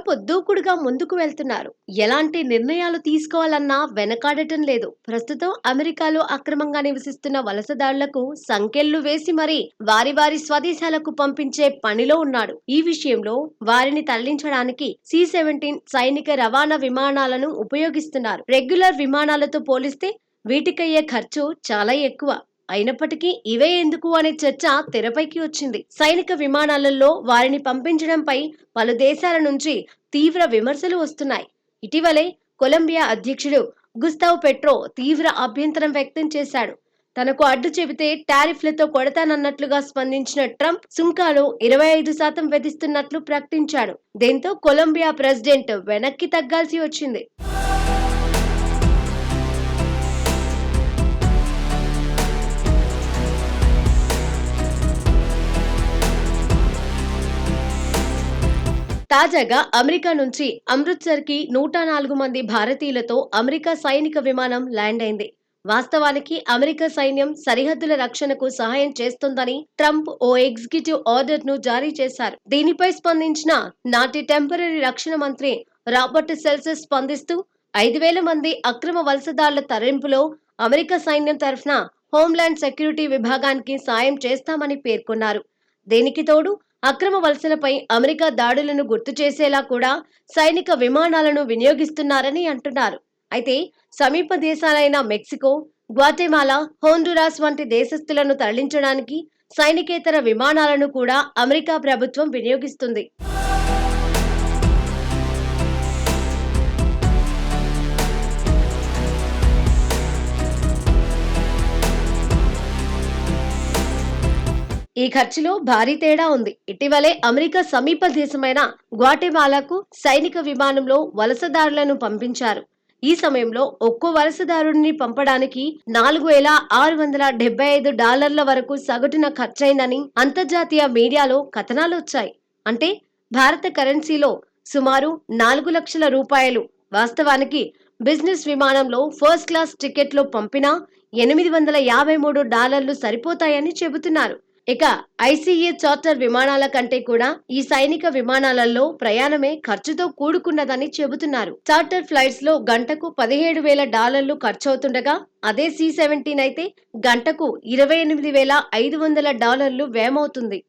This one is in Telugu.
ట్రంప్ దూకుడుగా ముందుకు వెళ్తున్నారు. ఎలాంటి నిర్ణయాలు తీసుకోవాలన్నా వెనకాడటం లేదు. ప్రస్తుతం అమెరికాలో అక్రమంగా నివసిస్తున్న వలసదారులకు సంకెళ్లు వేసి మరీ వారి స్వదేశాలకు పంపించే పనిలో ఉన్నాడు. ఈ విషయంలో వారిని తరలించడానికి C-17 సైనిక రవాణా విమానాలను ఉపయోగిస్తున్నారు. రెగ్యులర్ విమానాలతో పోలిస్తే వీటికయ్యే ఖర్చు చాలా ఎక్కువ. అయినప్పటికీ ఇవే ఎందుకు అనే చర్చ తెరపైకి వచ్చింది. సైనిక విమానాలలో వారిని పంపించడంపై పలు దేశాల నుంచి తీవ్ర విమర్శలు వస్తున్నాయి. ఇటీవలే కొలంబియా అధ్యక్షుడు గుస్తావ్ పెట్రో తీవ్ర అభ్యంతరం వ్యక్తం చేశాడు. తనకు అడ్డు చెబితే టారిఫ్లతో కొడతానన్నట్లుగా స్పందించిన ట్రంప్ సుంకాలు 25% విధిస్తున్నట్లు ప్రకటించాడు. దీంతో కొలంబియా ప్రెసిడెంట్ వెనక్కి తగ్గాల్సి వచ్చింది. తాజాగా అమెరికా నుంచి అమృత్సర్ కి 104 మంది భారతీయులతో అమెరికా సైనిక విమానం ల్యాండ్ అయింది. వాస్తవానికి అమెరికా సైన్యం సరిహద్దుల రక్షణకు సహాయం చేస్తోందని ట్రంప్ ఓ ఎగ్జిక్యూటివ్ ఆర్డర్ ను జారీ చేశారు. దీనిపై స్పందించిన నాటి టెంపరరీ రక్షణ మంత్రి రాబర్ట్ సెల్సస్ స్పందిస్తూ 5,000 మంది అక్రమ వలసదారుల తరలింపులో అమెరికా సైన్యం తరఫున హోంల్యాండ్ సెక్యూరిటీ విభాగానికి సాయం చేస్తామని పేర్కొన్నారు. దీనికి తోడు అక్రమ వలసలపై అమెరికా దాడులను గుర్తు చేసేలా కూడా సైనిక విమానాలను వినియోగిస్తున్నారని అంటున్నారు. అయితే సమీప దేశాలైన మెక్సికో, గ్వాటెమాలా, హోండురాస్ వంటి దేశస్థులను తరలించడానికి సైనికేతర విమానాలను కూడా అమెరికా ప్రభుత్వం వినియోగిస్తుంది. ఈ ఖర్చులో భారీ తేడా ఉంది. ఇటీవలే అమెరికా సమీప దేశమైన గ్వాటెమాలాకు సైనిక విమానంలో వలసదారులను పంపించారు. ఈ సమయంలో ఒక్కో వలసదారుడిని పంపడానికి $4,675 వరకు సగటున ఖర్చయిందని అంతర్జాతీయ మీడియాలో కథనాలు వచ్చాయి. అంటే భారత కరెన్సీలో సుమారు 4 లక్షల రూపాయలు. వాస్తవానికి బిజినెస్ విమానంలో ఫస్ట్ క్లాస్ టికెట్లో పంపినా $853 సరిపోతాయని చెబుతున్నారు. ఇక ఐసీఏ చార్టర్ విమానాల కంటే కూడా ఈ సైనిక విమానాలలో ప్రయాణమే ఖర్చుతో కూడుకున్నదని చెబుతున్నారు. చార్టర్ ఫ్లైట్స్ లో గంటకు $17,000 ఖర్చవుతుండగా అదే C-17 అయితే గంటకు $28,500 వ్యయమవుతుంది.